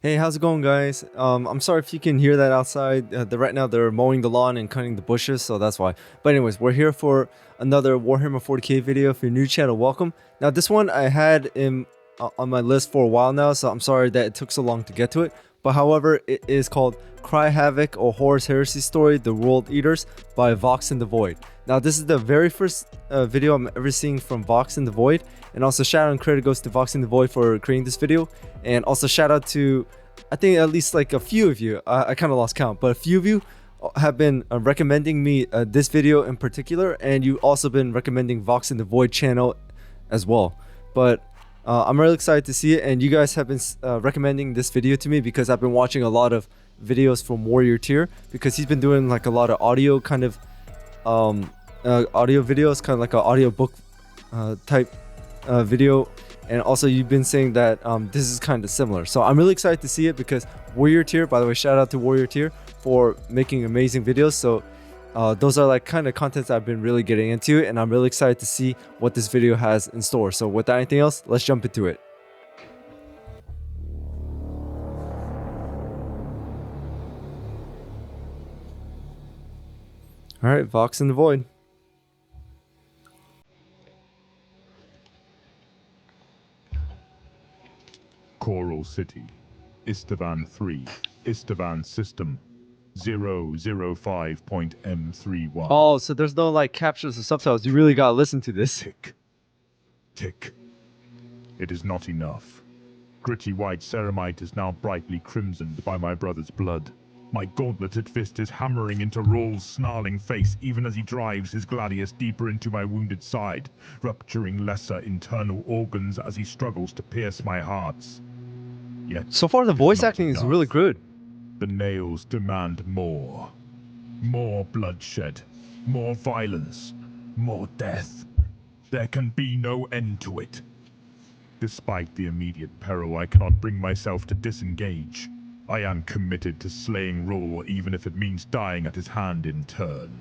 Hey, how's it going, guys? I'm sorry if you can hear that outside. Right now they're mowing the lawn and cutting the bushes, so that's why. But anyways, we're here for another Warhammer 40k video. If you're new to the channel, welcome. Now, this one I had on my list for a while now, so I'm sorry that it took so long to get to it. But however, it is called Cry Havoc or Horus Heresy Story, The World Eaters by Vox in the Void. Now, this is the very first video I'm ever seeing from Vox in the Void. And also shout out and credit goes to Vox in the Void for creating this video. And also shout out to, I think at least like a few of you, I kind of lost count, but a few of you have been recommending me this video in particular. And you also been recommending Vox in the Void channel as well. But I'm really excited to see it. And you guys have been recommending this video to me because I've been watching a lot of videos from Warrior Tier, because he's been doing like a lot of audio kind of audio videos, kind of like an audio book type video. And also you've been saying that this is kind of similar, so I'm really excited to see it, because Warrior Tier, by the way, shout out to Warrior Tier for making amazing videos. So those are like kind of contents I've been really getting into, and I'm really excited to see what this video has in store. So without anything else, let's jump into it. All right, Vox in the Void. Coral City, Isstvan III, Isstvan System, 005.M31. Oh, so there's no like captions or subtitles. You really gotta listen to this. Tick. Tick. It is not enough. Gritty white ceramite is now brightly crimsoned by my brother's blood. My gauntleted fist is hammering into Rawl's snarling face even as he drives his gladius deeper into my wounded side, rupturing lesser internal organs as he struggles to pierce my hearts. Yet, So far the voice acting is really good. The nails demand more. More bloodshed. More violence. More death. There can be no end to it. Despite the immediate peril, I cannot bring myself to disengage. I am committed to slaying Raw, even if it means dying at his hand in turn.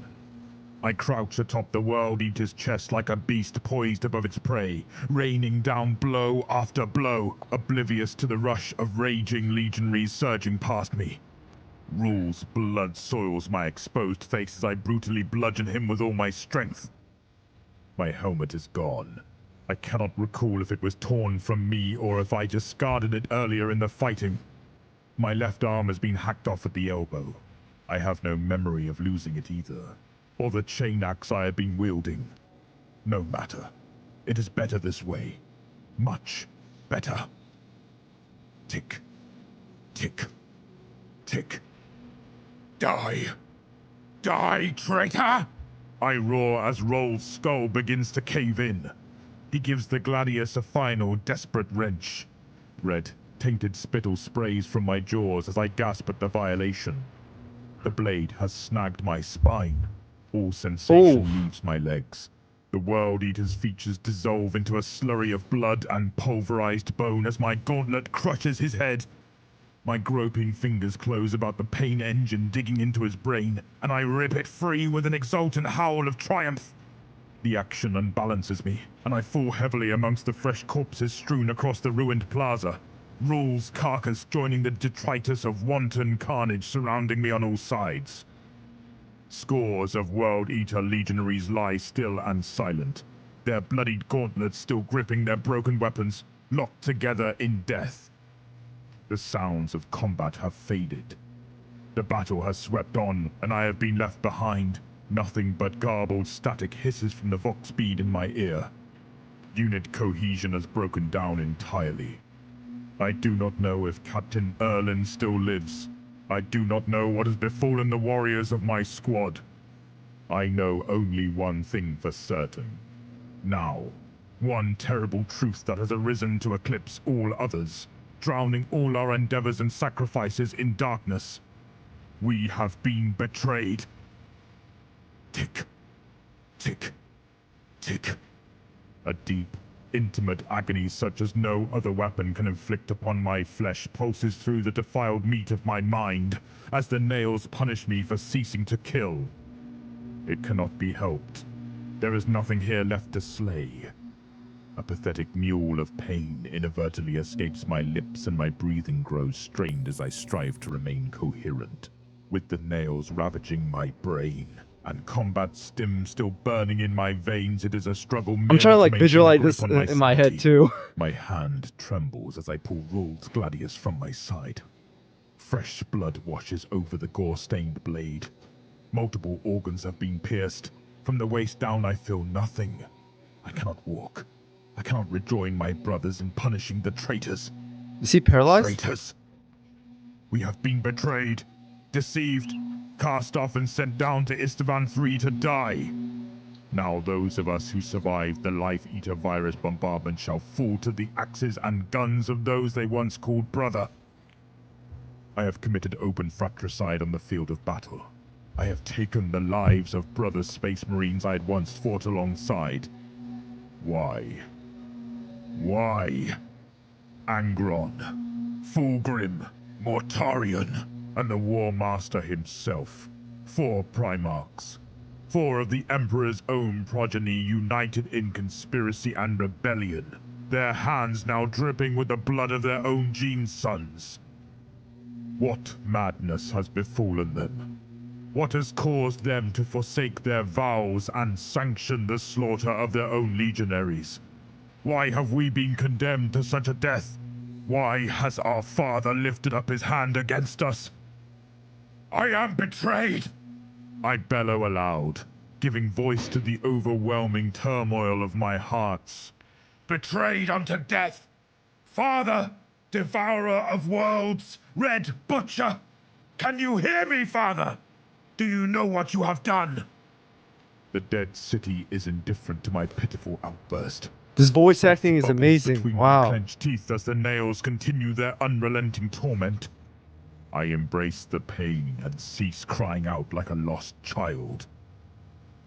I crouch atop the World Eater's chest like a beast poised above its prey, raining down blow after blow, oblivious to the rush of raging legionaries surging past me. Rawl's blood soils my exposed face as I brutally bludgeon him with all my strength. My helmet is gone. I cannot recall if it was torn from me or if I discarded it earlier in the fighting. My left arm has been hacked off at the elbow. I have no memory of losing it either, or the chain axe I have been wielding. No matter. It is better this way. Much better. Tick. Tick. Tick. Die! Die, traitor! I roar as Rawl's skull begins to cave in. He gives the gladius a final, desperate wrench. Red, tainted spittle sprays from my jaws as I gasp at the violation. The blade has snagged my spine. All sensation leaves my legs. The World Eater's features dissolve into a slurry of blood and pulverized bone as my gauntlet crushes his head. My groping fingers close about the pain engine digging into his brain, and I rip it free with an exultant howl of triumph. The action unbalances me, and I fall heavily amongst the fresh corpses strewn across the ruined plaza. Rawl's carcass joining the detritus of wanton carnage surrounding me on all sides. Scores of World Eater legionaries lie still and silent, their bloodied gauntlets still gripping their broken weapons, locked together in death. The sounds of combat have faded. The battle has swept on, and I have been left behind. Nothing but garbled static hisses from the Vox bead in my ear. Unit cohesion has broken down entirely. I do not know if Captain Erlin still lives. I do not know what has befallen the warriors of my squad. I know only one thing for certain. Now, one terrible truth that has arisen to eclipse all others, drowning all our endeavors and sacrifices in darkness. We have been betrayed. Tick. Tick. Tick. A deep, intimate agony such as no other weapon can inflict upon my flesh pulses through the defiled meat of my mind, as the nails punish me for ceasing to kill. It cannot be helped. There is nothing here left to slay. A pathetic mewl of pain inadvertently escapes my lips and my breathing grows strained as I strive to remain coherent. With the nails ravaging my brain and combat stim still burning in my veins, it is a struggle I'm trying to like maintain visualize grip this on my in my head sanity. too. My hand trembles as I pull Rold's gladius from my side. Fresh blood washes over the gore-stained blade. Multiple organs have been pierced. From the waist down I feel nothing. I cannot walk. I cannot rejoin my brothers in punishing the traitors. Is he paralyzed? Traitors. We have been betrayed, deceived, cast off and sent down to Isstvan III to die. Now those of us who survived the Life Eater virus bombardment shall fall to the axes and guns of those they once called brother. I have committed open fratricide on the field of battle. I have taken the lives of brother space marines I had once fought alongside. Why? Why? Angron, Fulgrim, Mortarion, and the War Master himself. 4 Primarchs. 4 of the Emperor's own progeny united in conspiracy and rebellion. Their hands now dripping with the blood of their own gene sons. What madness has befallen them? What has caused them to forsake their vows and sanction the slaughter of their own legionaries? Why have we been condemned to such a death? Why has our father lifted up his hand against us? I am betrayed! I bellow aloud, giving voice to the overwhelming turmoil of my hearts. Betrayed unto death! Father, devourer of worlds, red butcher! Can you hear me, Father? Do you know what you have done? The dead city is indifferent to my pitiful outburst. This voice acting is Bubbles amazing. between my Wow. clenched teeth as the nails continue their unrelenting torment. I embrace the pain and cease crying out like a lost child.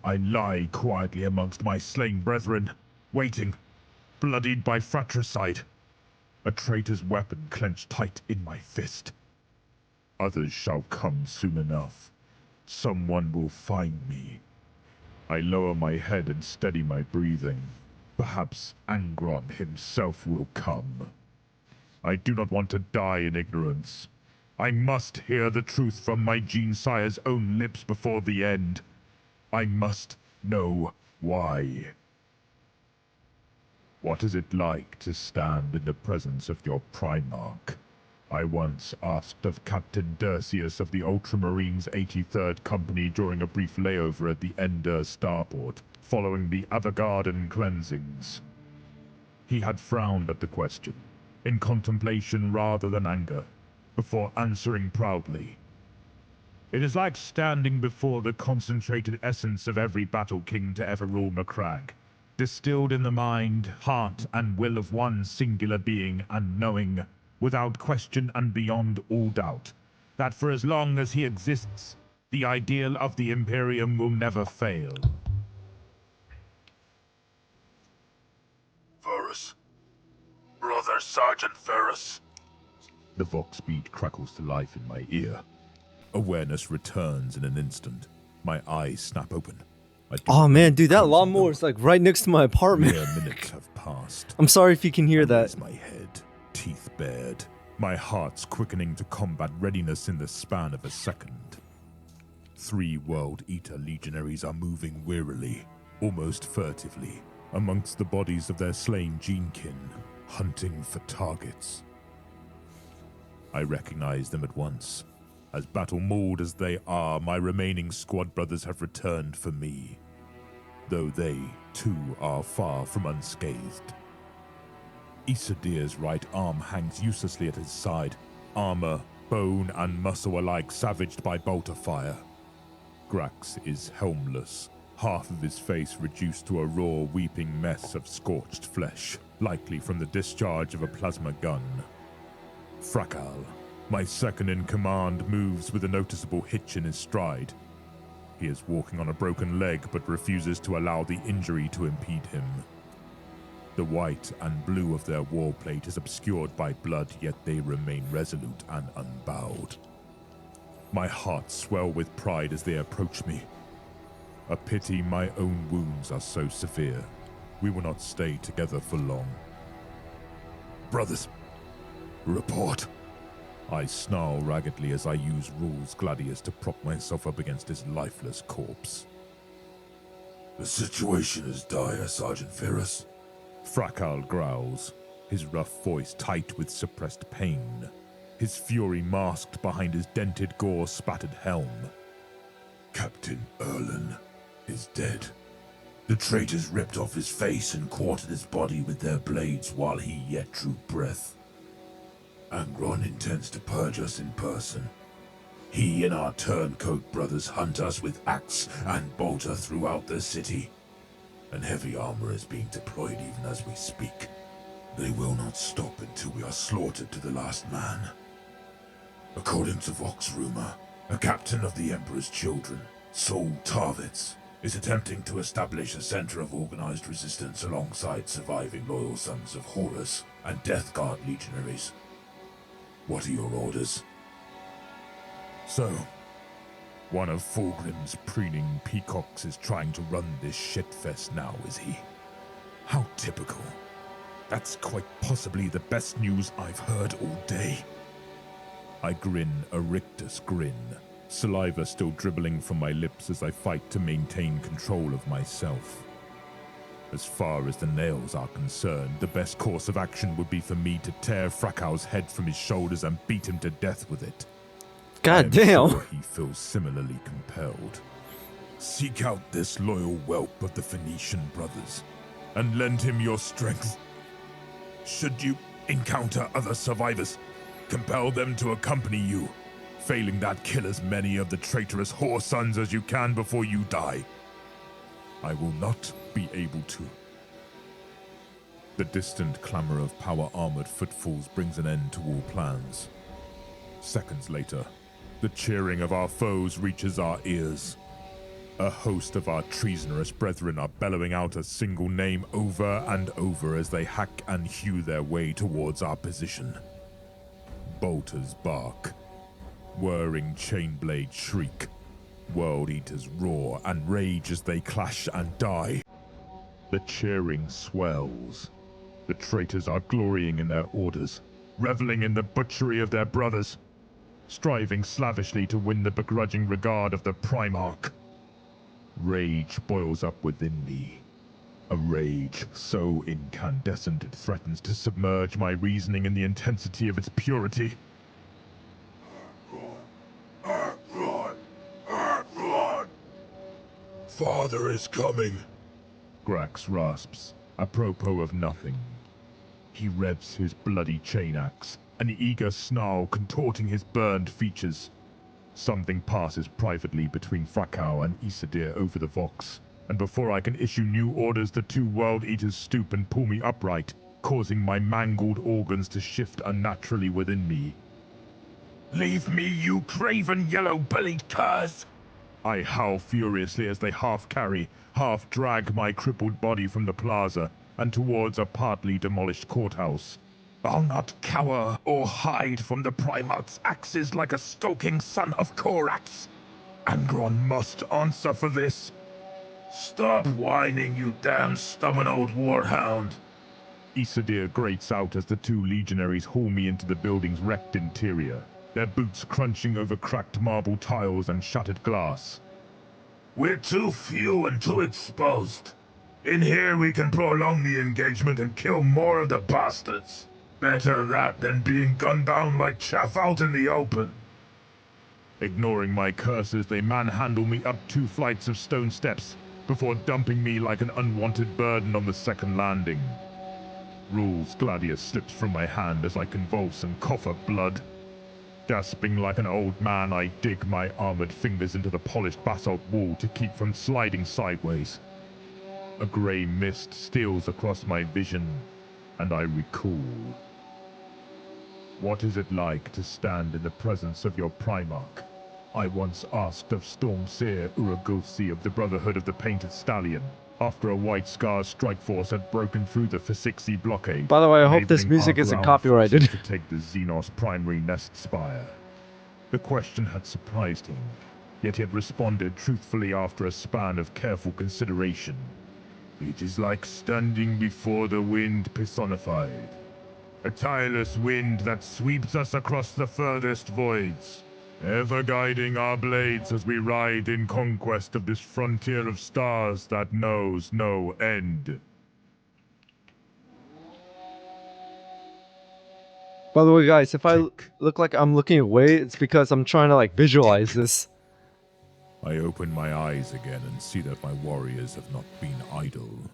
I lie quietly amongst my slain brethren, waiting, bloodied by fratricide, a traitor's weapon clenched tight in my fist. Others shall come soon enough. Someone will find me. I lower my head and steady my breathing. Perhaps Angron himself will come. I do not want to die in ignorance. I must hear the truth from my gene-sire's own lips before the end. I must know why. What is it like to stand in the presence of your Primarch? I once asked of Captain Dersius of the Ultramarines 83rd Company during a brief layover at the Ender starport, following the Avogarden cleansings. He had frowned at the question, in contemplation rather than anger, before answering proudly. It is like standing before the concentrated essence of every battle king to ever rule Macragge, distilled in the mind, heart, and will of one singular being, and knowing, without question and beyond all doubt, that for as long as he exists, the ideal of the Imperium will never fail. Ferrus. Brother Sergeant Ferrus. The Vox beat crackles to life in my ear. Awareness returns in an instant. My eyes snap open. Oh man, dude, that lawnmower is like right next to my apartment. Mere minutes have passed. I'm sorry if you can hear I that. raise my head, teeth bared, my heart's quickening to combat readiness in the span of a second. 3 World Eater legionaries are moving wearily, almost furtively, amongst the bodies of their slain genekin, hunting for targets. I recognize them at once. As battle-mauled as they are, my remaining squad brothers have returned for me, though they, too, are far from unscathed. Isadir's right arm hangs uselessly at his side, armor, bone, and muscle alike savaged by bolter fire. Grax is helmless, half of his face reduced to a raw, weeping mess of scorched flesh, likely from the discharge of a plasma gun. Frakal, my second in command, moves with a noticeable hitch in his stride. He is walking on a broken leg, but refuses to allow the injury to impede him. The white and blue of their war plate is obscured by blood, yet they remain resolute and unbowed. My heart swells with pride as they approach me. A pity my own wounds are so severe. We will not stay together for long. Brothers, report. I snarl raggedly as I use Rules Gladius to prop myself up against his lifeless corpse. The situation is dire, Sergeant Ferris. Frakal growls, his rough voice tight with suppressed pain, his fury masked behind his dented, gore-spattered helm. Captain Erlen is dead. The traitors ripped off his face and quartered his body with their blades while he yet drew breath. Angron intends to purge us in person. He and our turncoat brothers hunt us with axe and bolter throughout the city. And heavy armor is being deployed even as we speak. They will not stop until we are slaughtered to the last man. According to Vox rumor, a captain of the Emperor's children, Sol Tarvitz, is attempting to establish a center of organized resistance alongside surviving loyal sons of Horus and Death Guard legionaries. What are your orders? So, one of Fulgrim's preening peacocks is trying to run this shitfest now, is he? How typical. That's quite possibly the best news I've heard all day. I grin a rictus grin, saliva still dribbling from my lips as I fight to maintain control of myself. As far as the nails are concerned, the best course of action would be for me to tear Frakal's head from his shoulders and beat him to death with it. God damn. Sure he feels similarly compelled. Seek out this loyal whelp of the Phoenician brothers, and lend him your strength. Should you encounter other survivors, compel them to accompany you. Failing that, kill as many of the traitorous whore sons as you can before you die. I will not be able to. The distant clamor of power-armored footfalls brings an end to all plans. Seconds later, the cheering of our foes reaches our ears. A host of our treasonous brethren are bellowing out a single name over and over as they hack and hew their way towards our position. Bolters bark. Whirring chain blades shriek. World Eaters roar and rage as they clash and die. The cheering swells. The traitors are glorying in their orders, reveling in the butchery of their brothers, striving slavishly to win the begrudging regard of the Primarch. Rage boils up within me. A rage so incandescent it threatens to submerge my reasoning in the intensity of its purity. Father is coming. Grax rasps, apropos of nothing. He revs his bloody chain axe, an eager snarl contorting his burned features. Something passes privately between Frakal and Isstvan over the Vox, and before I can issue new orders, the two World Eaters stoop and pull me upright, causing my mangled organs to shift unnaturally within me. Leave me, you craven yellow-bellied curs! I howl furiously as they half carry, half drag my crippled body from the plaza and towards a partly demolished courthouse. I'll not cower or hide from the Primarch's axes like a skulking son of Korax. Angron must answer for this. Stop whining, you damn stubborn old warhound. Isstvan grates out as the two legionaries haul me into the building's wrecked interior, their boots crunching over cracked marble tiles and shattered glass. We're too few and too exposed. In here we can prolong the engagement and kill more of the bastards. Better that than being gunned down like chaff out in the open. Ignoring my curses, they manhandle me up 2 flights of stone steps before dumping me like an unwanted burden on the second landing. Rules Gladius slips from my hand as I convulse and cough up blood. Gasping like an old man, I dig my armored fingers into the polished basalt wall to keep from sliding sideways. A grey mist steals across my vision, and I recall. What is it like to stand in the presence of your Primarch? I once asked of Stormseer Uragulsi of the Brotherhood of the Painted Stallion, after a White Scar strike force had broken through the Physixi blockade. By the way, I hope this enabling music our isn't ground copyrighted. forces to take the Xenos primary nest spire. The question had surprised him, yet he had responded truthfully after a span of careful consideration. It is like standing before the wind personified. A tireless wind that sweeps us across the furthest voids, ever guiding our blades as we ride in conquest of this frontier of stars that knows no end. By the way, guys, if I Tick. look like I'm looking away, it's because I'm trying to like visualize this. I open my eyes again and see that my warriors have not been idle.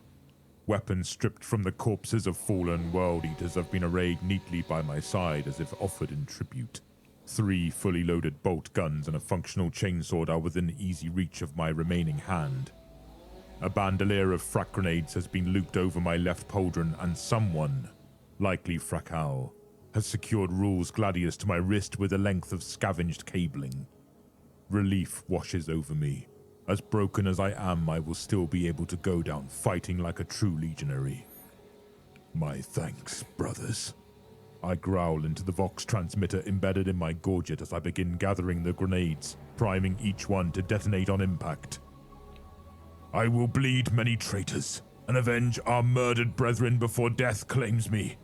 Weapons stripped from the corpses of fallen world eaters have been arrayed neatly by my side as if offered in tribute. 3 fully loaded bolt guns and a functional chainsword are within easy reach of my remaining hand. A bandolier of frag grenades has been looped over my left pauldron, and someone, likely Frakal, has secured Rule's Gladius to my wrist with a length of scavenged cabling. Relief washes over me. As broken as I am, I will still be able to go down fighting like a true legionary. My thanks, brothers. I growl into the Vox transmitter embedded in my gorget as I begin gathering the grenades, priming each one to detonate on impact. I will bleed many traitors and avenge our murdered brethren before death claims me.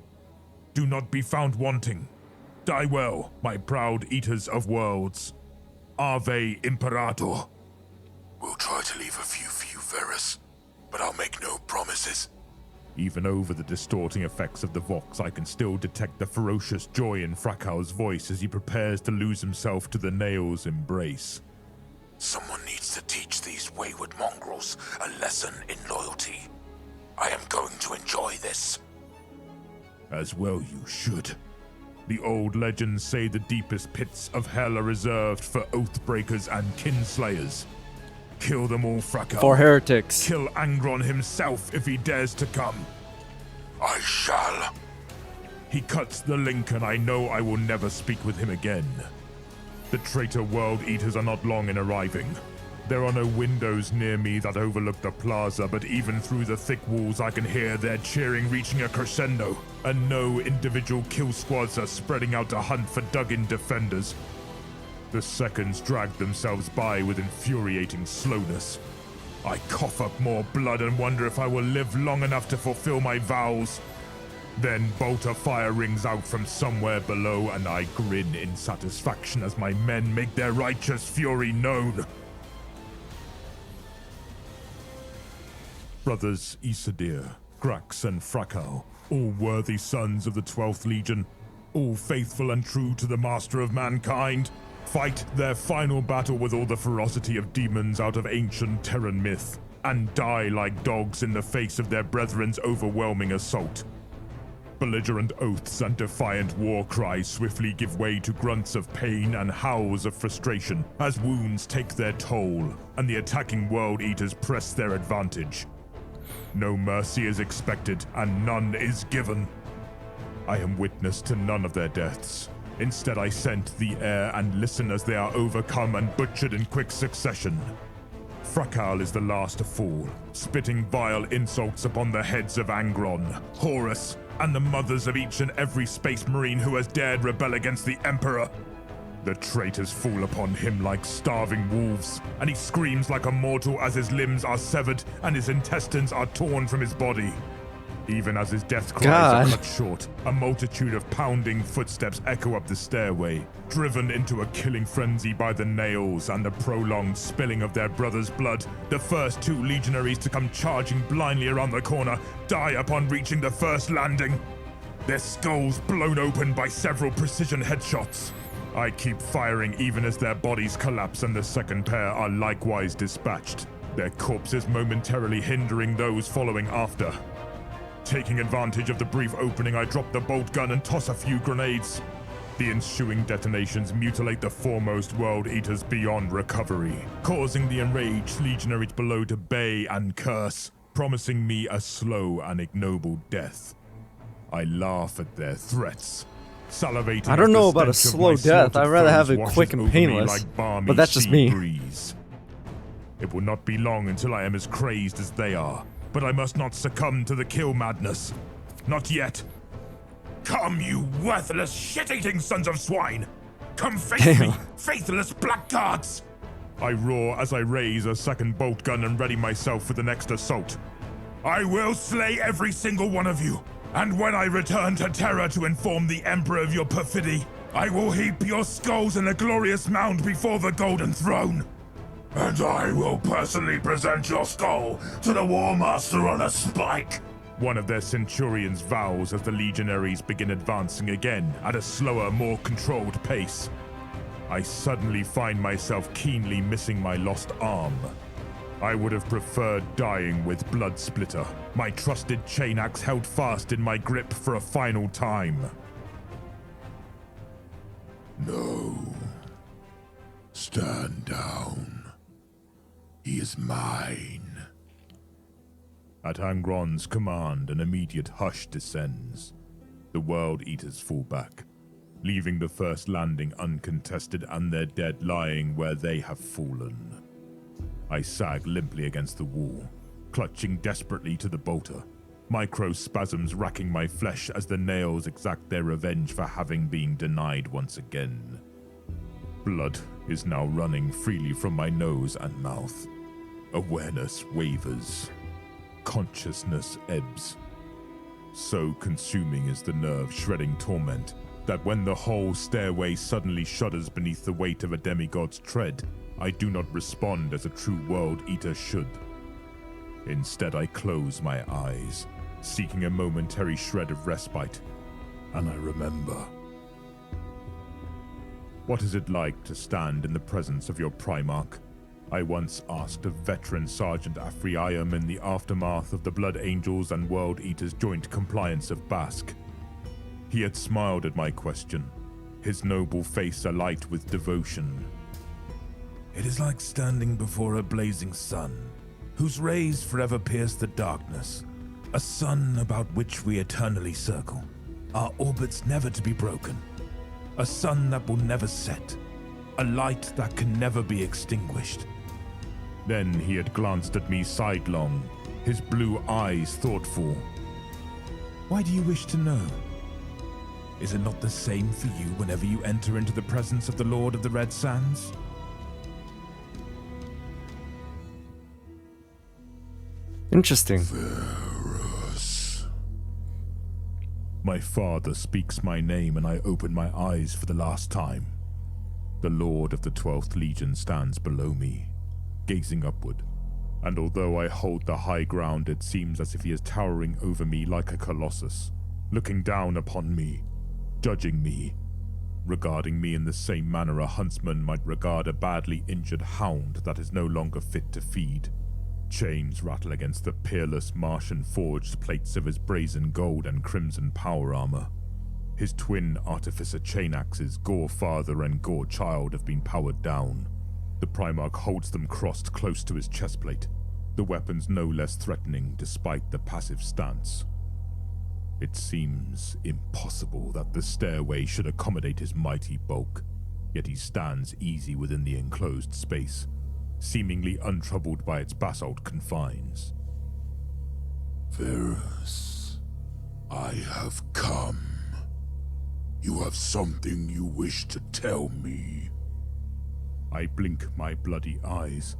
Do not be found wanting. Die well, my proud eaters of worlds. Ave Imperator. We'll try to leave a few for you, Varus, but I'll make no promises. Even over the distorting effects of the Vox, I can still detect the ferocious joy in Frakal's voice as he prepares to lose himself to the Nail's embrace. Someone needs to teach these wayward mongrels a lesson in loyalty. I am going to enjoy this. As well you should. The old legends say the deepest pits of hell are reserved for oathbreakers and kinslayers. Kill them all, Frakal. For heretics. Kill Angron himself if he dares to come. I shall. He cuts the link and I know I will never speak with him again. The traitor world eaters are not long in arriving. There are no windows near me that overlook the plaza, but even through the thick walls I can hear their cheering reaching a crescendo, and no individual kill squads are spreading out to hunt for dug-in defenders. The seconds drag themselves by with infuriating slowness. I cough up more blood and wonder if I will live long enough to fulfill my vows. Then bolt of fire rings out from somewhere below, and I grin in satisfaction as my men make their righteous fury known. Brothers Isadir, Grax, and Frakal, all worthy sons of the 12th Legion, all faithful and true to the master of mankind, fight their final battle with all the ferocity of demons out of ancient Terran myth, and die like dogs in the face of their brethren's overwhelming assault. Belligerent oaths and defiant war cries swiftly give way to grunts of pain and howls of frustration as wounds take their toll, and the attacking World Eaters press their advantage. No mercy is expected, and none is given. I am witness to none of their deaths. Instead, I scent the air and listen as they are overcome and butchered in quick succession. Frakal is the last to fall, spitting vile insults upon the heads of Angron, HORUS, and the mothers of each and every space marine who has dared rebel against the Emperor. The traitors fall upon him like starving wolves, and he screams like a mortal as his limbs are severed and his intestines are torn from his body. Even as his death cries are cut short, a multitude of pounding footsteps echo up the stairway, driven into a killing frenzy by the nails and the prolonged spilling of their brother's blood. The first 2 legionaries to come charging blindly around the corner die upon reaching the first landing, their skulls blown open by several precision headshots. I keep firing even as their bodies collapse and the second pair are likewise dispatched, their corpses momentarily hindering those following after. Taking advantage of the brief opening, I drop the bolt gun and toss a few grenades. The ensuing detonations mutilate the foremost World Eaters beyond recovery, causing the enraged legionaries below to bay and curse, promising me a slow and ignoble death. I laugh at their threats, salivating. I don't know about a slow death. I'd rather have it quick and painless, but that's just me. Breeze. It will not be long until I am as crazed as they are, but I must not succumb to the kill madness. Not yet. Come, you worthless, shit-eating sons of swine! Come face me, faithless blackguards! I roar as I raise a second bolt gun and ready myself for the next assault. I will slay every single one of you. And when I return to Terra to inform the Emperor of your perfidy, I will heap your skulls in a glorious mound before the Golden Throne. And I will personally present your skull to the War Master on a spike. One of their centurions vows as the legionaries begin advancing again at a slower, more controlled pace. I suddenly find myself keenly missing my lost arm. I would have preferred dying with Bloodsplitter, my trusted chain axe held fast in my grip for a final time. No. Stand down. He is mine. At Angron's command, an immediate hush descends. The World Eaters fall back, leaving the first landing uncontested and their dead lying where they have fallen. I sag limply against the wall, clutching desperately to the bolter, microspasms racking my flesh as the nails exact their revenge for having been denied once again. Blood is now running freely from my nose and mouth. Awareness wavers. Consciousness ebbs. So consuming is the nerve-shredding torment that when the whole stairway suddenly shudders beneath the weight of a demigod's tread, I do not respond as a true World Eater should. Instead, I close my eyes, seeking a momentary shred of respite, and I remember. What is it like to stand in the presence of your Primarch? I once asked a veteran Sergeant Afriayam in the aftermath of the Blood Angels and World Eaters joint compliance of Basque. He had smiled at my question, his noble face alight with devotion. It is like standing before a blazing sun, whose rays forever pierce the darkness. A sun about which we eternally circle, our orbits never to be broken. A sun that will never set, a light that can never be extinguished. Then he had glanced at me sidelong, his blue eyes thoughtful. Why do you wish to know? Is it not the same for you whenever you enter into the presence of the Lord of the Red Sands? Interesting. HERESY. My father speaks my name and I open my eyes for the last time. The Lord of the 12th Legion stands below me, gazing upward, and although I hold the high ground, it seems as if he is towering over me like a colossus, looking down upon me, judging me, regarding me in the same manner a huntsman might regard a badly injured hound that is no longer fit to feed. Chains rattle against the peerless Martian-forged plates of his brazen gold and crimson power armor. His twin artificer chain axes, Gore Father and Gore Child, have been powered down. The Primarch holds them crossed close to his chestplate, the weapons no less threatening despite the passive stance. It seems impossible that the stairway should accommodate his mighty bulk, yet he stands easy within the enclosed space, seemingly untroubled by its basalt confines. HERESY, I have come. You have something you wish to tell me. I blink my bloody eyes,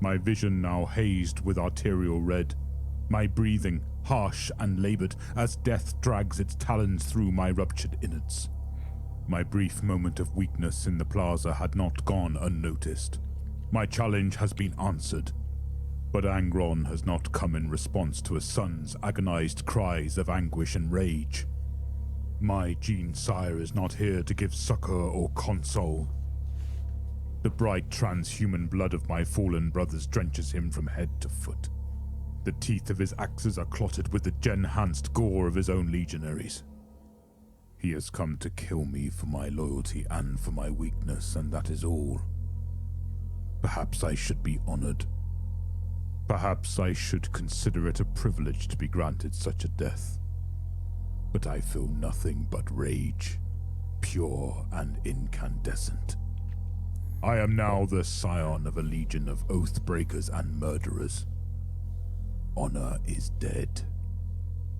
my vision now hazed with arterial red, my breathing harsh and labored as death drags its talons through my ruptured innards. My brief moment of weakness in the plaza had not gone unnoticed. My challenge has been answered, but Angron has not come in response to a son's agonized cries of anguish and rage. My Gene Sire is not here to give succor or console. The bright transhuman blood of my fallen brothers drenches him from head to foot. The teeth of his axes are clotted with the gen-hanced gore of his own legionaries. He has come to kill me for my loyalty and for my weakness, and that is all. Perhaps I should be honored. Perhaps I should consider it a privilege to be granted such a death. But I feel nothing but rage, pure and incandescent. I am now the scion of a legion of oath-breakers and murderers. Honor is dead.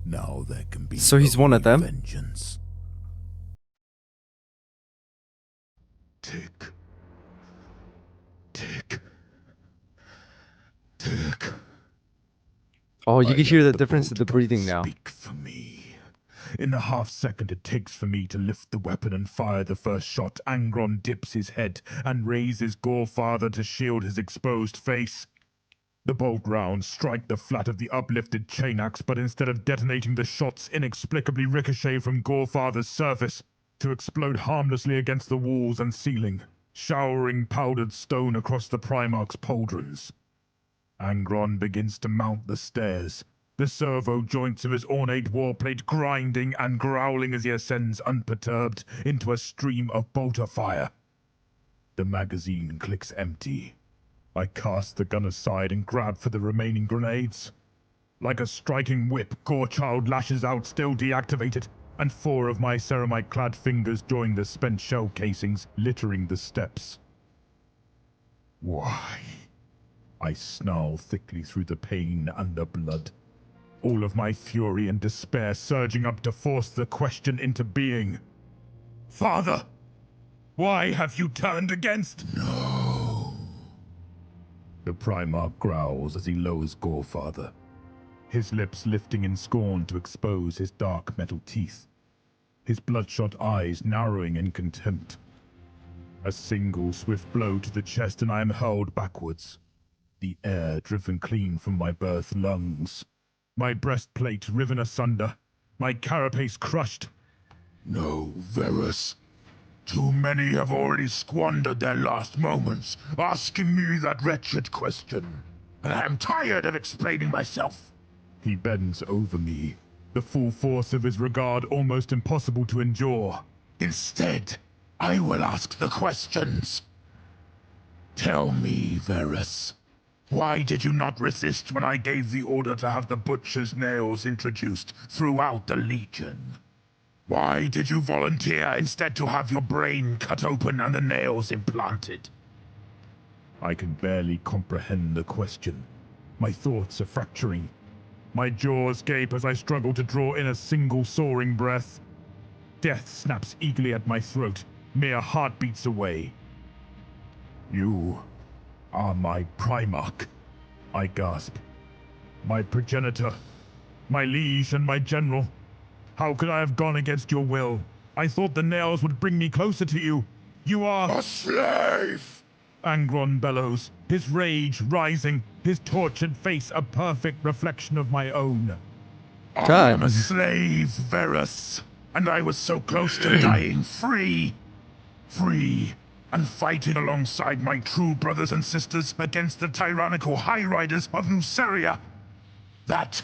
Now there can be So he's one of them? vengeance. Tick. Tick. Tick. Oh, you I can hear let the difference in the bolt breathing now. speak for me. In the half-second it takes for me to lift the weapon and fire the first shot, Angron dips his head and raises Gorefather to shield his exposed face. The bolt rounds strike the flat of the uplifted chain axe, but instead of detonating, the shots inexplicably ricochet from Gorefather's surface to explode harmlessly against the walls and ceiling, showering powdered stone across the Primarch's pauldrons. Angron begins to mount the stairs, the servo joints of his ornate warplate grinding and growling as he ascends unperturbed into a stream of bolter fire. The magazine clicks empty. I cast the gun aside and grab for the remaining grenades. Like a striking whip, Gorechild lashes out, still deactivated, and 4 of my ceramite-clad fingers join the spent shell casings littering the steps. Why? I snarl thickly through the pain and the blood, all of my fury and despair surging up to force the question into being. Father, why have you turned against? No. The Primarch growls as he lowers Gorefather, his lips lifting in scorn to expose his dark metal teeth, his bloodshot eyes narrowing in contempt. A single swift blow to the chest and I am hurled backwards, the air driven clean from my birth lungs, my breastplate riven asunder, my carapace crushed. No, Verus. Too many have already squandered their last moments asking me that wretched question, and I am tired of explaining myself. He bends over me, the full force of his regard almost impossible to endure. Instead, I will ask the questions. Tell me, Verus, why did you not resist when I gave the order to have the butcher's nails introduced throughout the Legion? Why did you volunteer instead to have your brain cut open and the nails implanted? I can barely comprehend the question. My thoughts are fracturing. My jaws gape as I struggle to draw in a single soaring breath. Death snaps eagerly at my throat, mere heartbeats away. You are my Primarch, I gasp. My progenitor, my liege and my general. How could I have gone against your will? I thought the nails would bring me closer to you. You are... A slave! Angron bellows, his rage rising, his tortured face a perfect reflection of my own. I God. am a slave, Verus, and I was so close to dying free. Free, and fighting alongside my true brothers and sisters against the tyrannical High Riders of Nuceria. That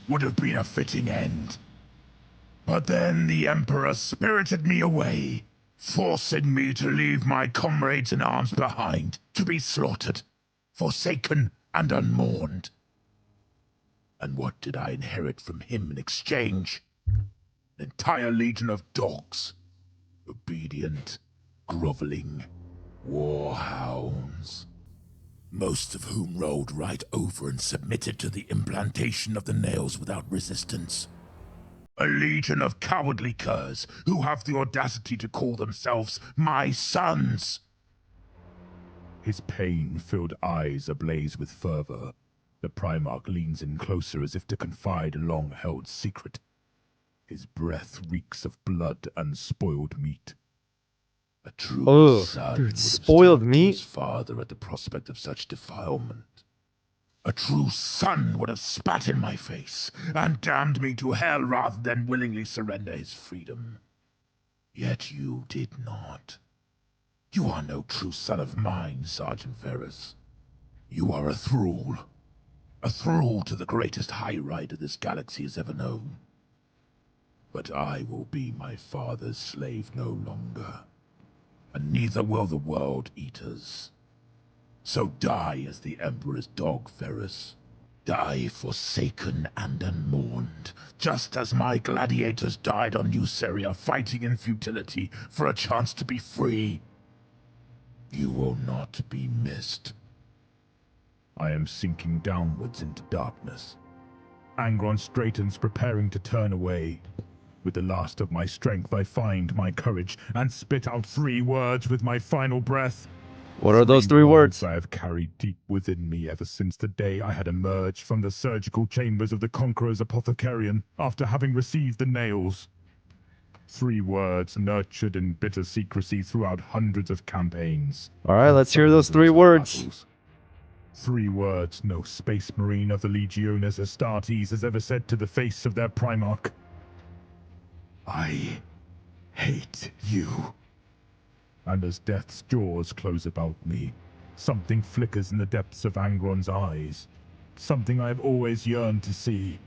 would have been a fitting end. But then the Emperor spirited me away, forcing me to leave my comrades in arms behind, to be slaughtered, forsaken and unmourned. And what did I inherit from him in exchange? An entire legion of dogs, obedient, groveling warhounds, most of whom rolled right over and submitted to the implantation of the nails without resistance. A legion of cowardly curs who have the audacity to call themselves my sons. His pain-filled eyes ablaze with fervor. The Primarch leans in closer as if to confide a long-held secret. His breath reeks of blood and spoiled meat. A true Oh, son dude, would have spoiled stabbed his meat? father at the prospect of such defilement. A true son would have spat in my face and damned me to hell rather than willingly surrender his freedom. Yet you did not. You are no true son of mine, Sergeant Verus. You are a thrall to the greatest High Rider this galaxy has ever known. But I will be my father's slave no longer, and neither will the world eaters. So die as the Emperor's dog, Verus. Die forsaken and unmourned, just as my gladiators died on Nuceria fighting in futility for a chance to be free. You will not be missed. I am sinking downwards into darkness. Angron straightens, preparing to turn away. With the last of my strength, I find my courage and spit out 3 words with my final breath. What are those 3 words? I have carried deep within me ever since the day I had emerged from the surgical chambers of the Conqueror's Apothecarian after having received the nails. 3 words nurtured in bitter secrecy throughout hundreds of campaigns. Alright, let's hear those 3 words. Battles. 3 words no space marine of the Legiones Astartes has ever said to the face of their Primarch. I hate you. And as death's jaws close about me, something flickers in the depths of Angron's eyes. Something I have always yearned to see.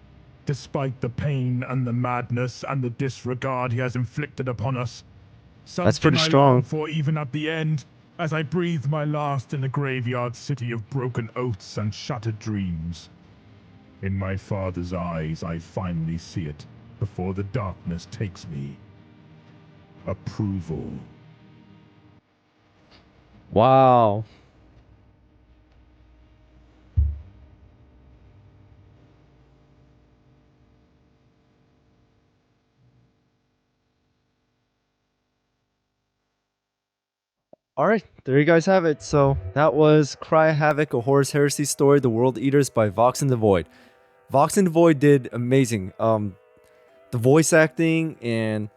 Despite the pain and the madness and the disregard he has inflicted upon us. That's pretty Something I strong. long for even at the end, as I breathe my last in the graveyard city of broken oaths and shattered dreams. In my father's eyes I finally see it, before the darkness takes me. Approval. Wow. Alright, there you guys have it. So that was Cry Havoc, a Horus Heresy story, The World Eaters by Vox and the Void. Vox and the Void did amazing. The voice acting and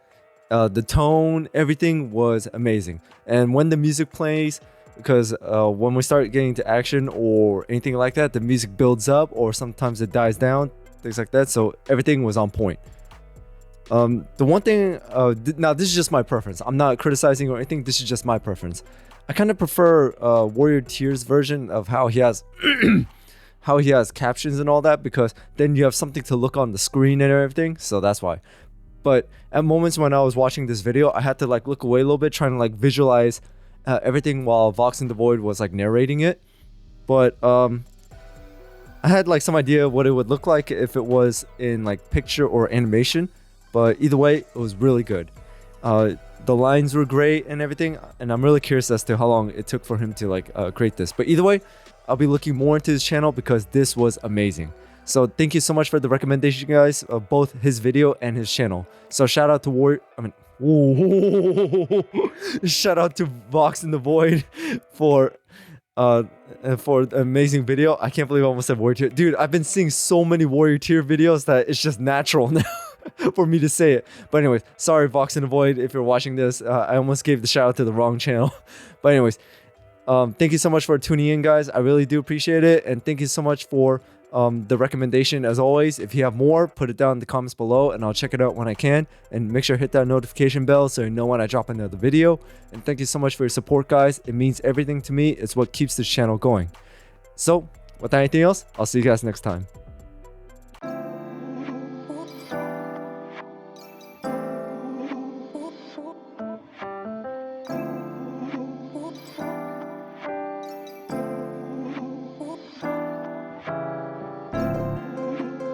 the tone, everything was amazing. And when the music plays, because when we start getting to action or anything like that, the music builds up or sometimes it dies down, things like that. So everything was on point. The one thing, now this is just my preference. I'm not criticizing or anything. This is just my preference. I kind of prefer Warrior Tears version of how he has how he has captions and all that, because then you have something to look on the screen and everything. So that's why. But at moments when I was watching this video, I had to like look away a little bit, trying to like visualize everything while Vox and the Void was like narrating it. But I had like some idea of what it would look like if it was in like picture or animation. But either way, it was really good. The lines were great and everything, and I'm really curious as to how long it took for him to like create this. But either way, I'll be looking more into his channel because this was amazing. So thank you so much for the recommendation, guys, of both his video and his channel. So shout out to shout out to Vox and the Void for an amazing video. I can't believe I almost said Warrior Tier. Dude, I've been seeing so many Warrior Tier videos that it's just natural now for me to say it. But anyways, sorry Vox and the Void if you're watching this. I almost gave the shout out to the wrong channel. But anyways, thank you so much for tuning in, guys. I really do appreciate it. And thank you so much for the recommendation. As always, if you have more, put it down in the comments below and I'll check it out when I can. And make sure to hit that notification bell so you know when I drop another video. And thank you so much for your support, guys. It means everything to me. It's what keeps this channel going. So without anything else, I'll see you guys next time.